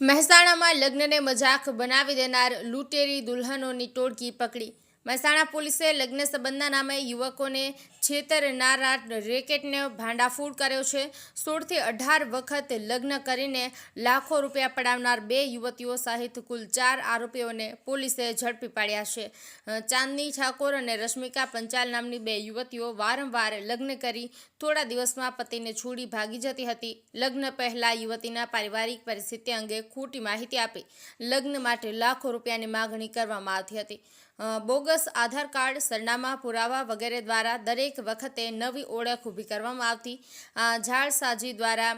મહેસાણામાં લગ્નને મજાક બનાવી દેનાર લૂંટેરી દુલ્હનોની ટોળકી પકડી। મહેસાણા પોલીસે લગ્ન સંબંધના નામે યુવકોને છેતરનારા રેકેટને ભાંડાફોડ કર્યો છે। 16 થી 18 વખત લગ્ન કરીને લાખો રૂપિયા પડાવનાર 2 યુવતીઓ સહિત કુલ 4 આરોપીઓને પોલીસે ઝડપી પાડ્યા છે। ચાંદની ઠાકોર અને રશ્મિકા પંચાલ નામની 2 યુવતીઓ વારંવાર લગ્ન કરી થોડા દિવસમાં પતિને છોડી ભાગી જતી હતી। લગ્ન પહેલા યુવતીના પારિવારિક પરિસ્થિતિ અંગે ખોટી માહિતી આપી લગ્ન માટે લાખો રૂપિયાની માગણી કરવામાં આવતી હતી। બોગસ આધાર કાર્ડ, સરનામા, પુરાવા વગેરે દ્વારા દરેક વખતે નવી ઓળખ ઊભી કરવામાં આવતી। જાળસાજી દ્વારા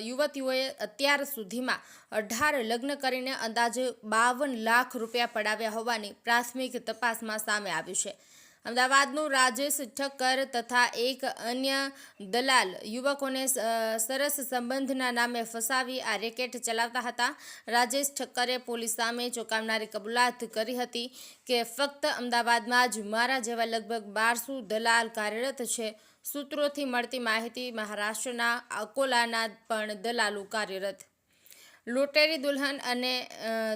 યુવતીઓએ અત્યાર સુધીમાં 18 લગ્ન કરીને અંદાજે 52 લાખ રૂપિયા પડાવ્યા હોવાની પ્રાથમિક તપાસમાં સામે આવ્યું છે। અમદાવાદનું રાજેશ ઠક્કર તથા એક અન્ય દલાલ યુવકોને સરસ સંબંધના નામે ફસાવી આ રેકેટ ચલાવતા હતા। રાજેશ ઠક્કરે પોલીસ સામે ચોંકાવનારી કબૂલાત કરી હતી કે ફક્ત અમદાવાદમાં જ મારા જેવા લગભગ 1200 દલાલ કાર્યરત છે। સૂત્રોથી મળતી માહિતી મહારાષ્ટ્રના અકોલાના પણ દલાલો કાર્યરત। લૂંટેરી દુલ્હન અને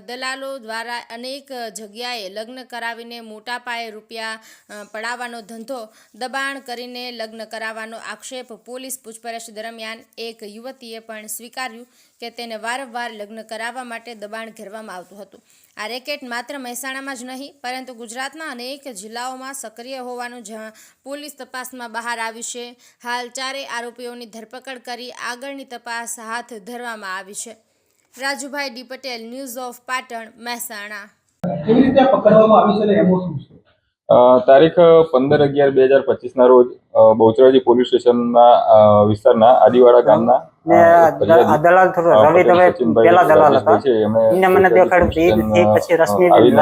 દલાલો દ્વારા અનેક જગ્યાએ લગ્ન કરાવીને મોટા પાયે રૂપિયા પડાવવાનો ધંધો, દબાણ કરીને લગ્ન કરાવવાનો આક્ષેપ। પોલીસ પૂછપરછ દરમિયાન એક યુવતીએ પણ સ્વીકાર્યું કે તેને વારંવાર લગ્ન કરાવવા માટે દબાણ કરવામાં આવતું હતું। આ રેકેટ માત્ર મહેસાણામાં જ નહીં પરંતુ ગુજરાતના અનેક જિલ્લાઓમાં સક્રિય હોવાનું પોલીસ તપાસમાં બહાર આવ્યું છે। હાલ 4 આરોપીઓની ધરપકડ કરી આગળની તપાસ હાથ ધરવામાં આવી છે। Rajubhai D Patel, news of Patan, Mehsana. કેવી રીતે પકડવામાં આવી છે અને એમો શું છે? તારીખ 15/11/2025 ના રોજ બહુચરાજી પોલીસ સ્ટેશનના વિસ્તારના આદિવાડા ગામના દલાલ રવિ તમે પેલા દલાલ હતા એમને મને દેખાડ્યું કે પછી રશ્મિબેન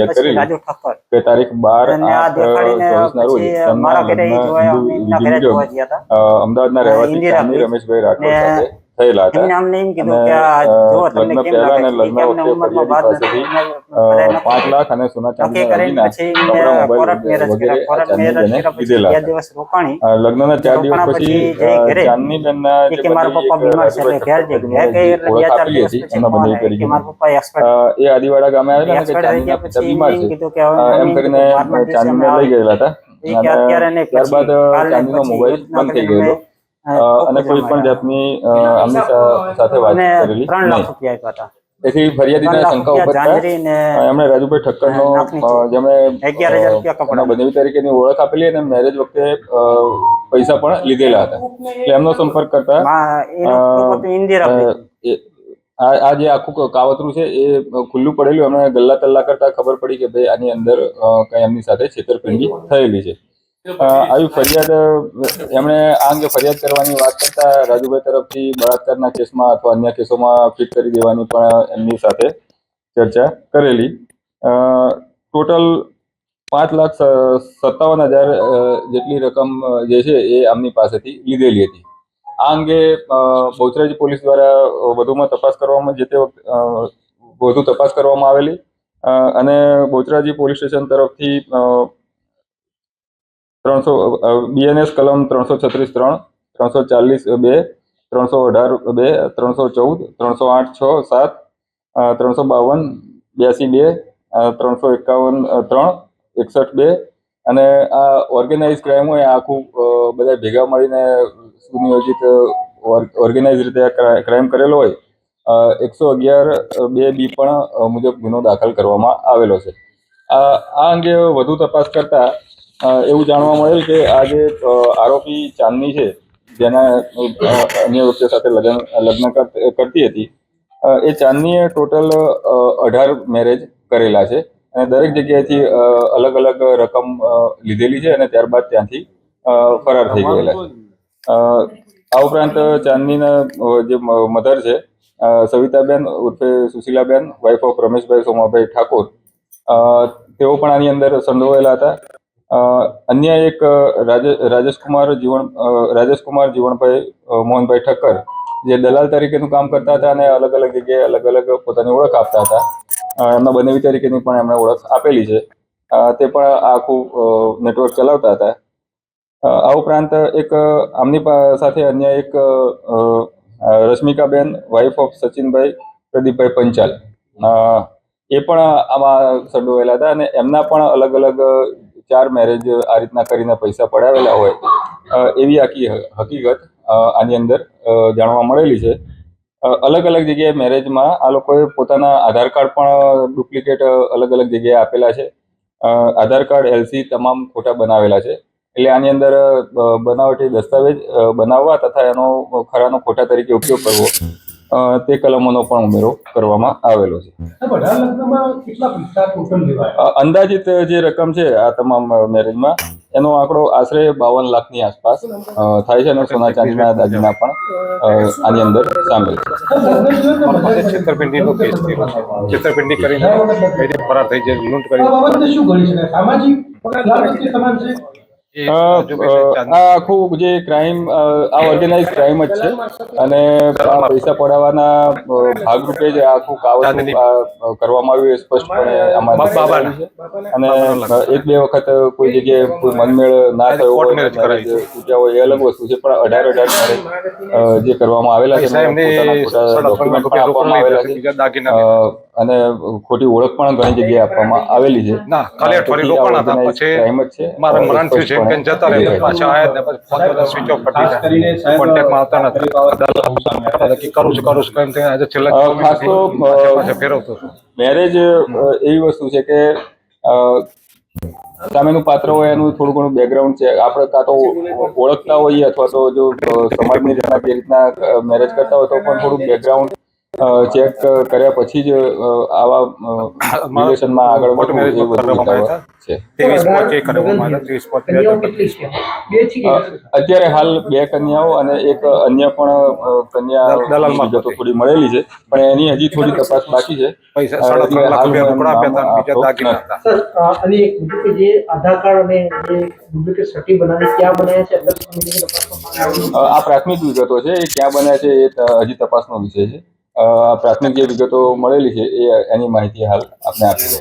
પછી રાજુ ઠક્કર કે તારીખ 12/8/24 ના રોજ મારા ઘરે એમના ઘરે જોવા ગયા હતા। અમદાવાદના રહેવાસી રમેશભાઈ રાઠોડ સાથે થયેલા હતા। એમને અમને એમ કીધું કે આ જો તમને કેમ લાગે છે કે એમને ઉંમરમાં બાદ નથી 5 લાખ અને સોના ચાંદી કરીને પછી કોર્ટ મેરેજ કર્યા। કોર્ટ મેરેજ કર્યા પછી 2 દિવસ રોકાણી લગ્નના 4 દિવસ પછી ચાંદની બેનના કે મારા પપ્પા બીમાર છે એટલે ઘેર જઈ ગયા કે 2-4 દિવસ પછી કે મારા પપ્પા એક્સપર્ટ એ આદિવાડા ગામે આવેલા ને કે ચાંદીના પિતા બીમાર છે કીધું કે એમ કરીને ચાંદીને લઈ ગયેલા હતા। ત્યારબાદ ચાંદીનો મોબાઈલ બંધ થઈ ગયેલો અને કોઈ પણ જાતની આમની સાથે વાત કરેલી 3 લાખ રૂપિયા આપ્યા હતા। તેથી ફરિયાદીના શંકા ઉપજતા એમણે રાજુભાઈ ઠક્કરનો જેમણે 11,000 રૂપિયા કપડા બનેવી તરીકેની ઓળખ આપેલી અને મેરેજ વખતે પૈસા પણ લીધેલા હતા। એટલે એમનો સંપર્ક કરતા આ જે આખું કાવતરું છે એ ખુલ્લું પડેલું એમને ગલ્લા તલ્લા કરતા ખબર પડી કે ભાઈ આની અંદર કઈ એમની સાથે છેતરપિંડી થયેલી છે। આવી ફરિયાદ એમણે આ અંગે ફરિયાદ કરવાની વાત કરતા રાજુભાઈ તરફથી બળાત્કારના કેસમાં અથવા અન્ય કેસોમાં ફિટ કરી દેવાની પણ એમની સાથે ચર્ચા કરેલી। ટોટલ 5,57,000 જેટલી રકમ જે છે એ આમની પાસેથી લીધેલી હતી। આ અંગે બહુચરાજી પોલીસ દ્વારા વધુમાં તપાસ કરવામાં વધુ તપાસ કરવામાં આવેલી અને બહુચરાજી પોલીસ સ્ટેશન તરફથી 300 BNS કલમ 336(3), 340(2), 318(2), 314, 308(6)(7), 352(82), 351(3), 61(2) અને આ ઓર્ગેનાઇઝ ક્રાઇમ હોય આખું બધા ભેગા મળીને સુનિયોજિત ઓર્ગેનાઇઝ રીતે ક્રાઇમ કરેલો હોય 111(2)B પણ મુજબ ગુનો દાખલ કરવામાં આવેલો છે। આ અંગે વધુ તપાસ કરતા એવું જાણવા મળેલ કે આ જે આરોપી ચાંદની છે જેના અન્ય વ્યક્તિ સાથે લગ્ન કરતી હતી એ ચાંદનીએ ટોટલ 18 મેરેજ કરેલા છે અને દરેક જગ્યાએથી અલગ અલગ રકમ લીધેલી છે અને ત્યારબાદ ત્યાંથી ફરાર થઈ ગયેલા છે। આ ઉપરાંત ચાંદનીના જે મધર છે સવિતાબેન ઉર્ફે સુશીલાબેન, વાઇફ ઓફ રમેશભાઈ સોમાભાઈ ઠાકોર, તેઓ પણ આની અંદર સંડોવાયેલા હતા। અન્ય એક રાજેશકુમાર જીવણભાઈ મોહનભાઈ ઠક્કર જે દલાલ તરીકેનું કામ કરતા હતા અને અલગ અલગ જગ્યાએ અલગ અલગ પોતાની ઓળખ આપતા હતા। એમના બનેવી તરીકેની પણ એમણે ઓળખ આપેલી છે। તે પણ આખું નેટવર્ક ચલાવતા હતા। આ ઉપરાંત એક આમની સાથે અન્ય એક રશ્મિકાબેન, વાઇફ ઓફ સચિનભાઈ પ્રદીપભાઈ પંચાલ એ પણ આમાં સંડોવાયેલા હતા અને એમના પણ અલગ અલગ 4 મેરેજ આ રીતના કરીને પૈસા પડાવેલા હોય એવી આખી હકીકત આની અંદર જાણવા મળેલી છે. અલગ અલગ જગ્યાએ મેરેજમાં આ લોકોએ પોતાના આધાર કાર્ડ પણ ડુપ્લિકેટ અલગ અલગ જગ્યાએ આપેલા છે. આધાર કાર્ડ એલસી તમામ ખોટા બનાવેલા છે. એટલે આની અંદર બનાવટી દસ્તાવેજ બનાવવા તથા એનો ખરાનો ખોટા તરીકે ઉપયોગ કરવો તે કલમોનો પણ ઉમેરો કરવામાં આવેલો છે. અંદાજિત જે રકમ છે આ તમામ મેરેજમાં એનો આંકડો આશરે 52 લાખની આસપાસ થાય છે અને સોના ચાંદીના દાગીના પણ આની અંદર સામેલ છે. છેતરપિંડીનો કેસ થયેલો છે. છેતરપિંડી કરીને ફરાર થઈ જાય, લૂંટ કરી. આ આખું જે ક્રાઇમ આ ઓર્ગેનાઇઝ ક્રાઇમ જ છે અને આ પૈસા પડાવવાના ભાગરૂપે જ આખું કાવતરું કરવામાં આવ્યું એ સ્પષ્ટપણે આમાં દેખાય છે. અને 1-2 વખત કોઈ જગ્યાએ કોઈ મનમેળ ના થયો હોય તૂટ્યા હોય એ અલગ વસ્તુ છે, પણ 18 મેરેજ જે કરવામાં આવેલા છે અને ખોટી ઓળખ પણ ઘણી જગ્યાએ આપવામાં આવેલી છે. ક્રાઇમ જ છે. જતા રહે પાછા આયા ને પછી ફોન બધા સ્વિચ ઓફ કરી દીધા, કોન્ટેક્ટમાં આવતા નથી. કરું છું આજે છેલ્લા ખાસ તો ફેરવતો છું. મેરેજ એવી વસ્તુ છે કે સામેનું પાત્ર હોય એનું થોડું ઘણું બેકગ્રાઉન્ડ છે. આપણે કાં તો ઓળખતા હોઈએ અથવા તો જો સમાજની રીતના જે રીતના મેરેજ કરતા હોય તો પણ થોડું બેકગ્રાઉન્ડ ચેક કર્યા પછી જ આવા રિલેશનમાં આગળ વધવું એ વધુ છે. અત્યારે હાલ 2 કન્યાઓ અને એક અન્ય પણ કન્યા વિગતો થોડી મળેલી છે, પણ એની હજી થોડી તપાસ બાકી છે. અને જે આધાર કાર્ડ અને જે ડુપ્લિકેટ સર્ટી બનાવી ક્યાં બનાવ્યા છે આ પ્રાથમિક વિગતો છે. એ ક્યાં બન્યા છે એ હજી તપાસનો વિષય છે. પ્રાથમિક જે વિગતો મળેલી છે એ એની માહિતી હાલ આપણે આપી છે.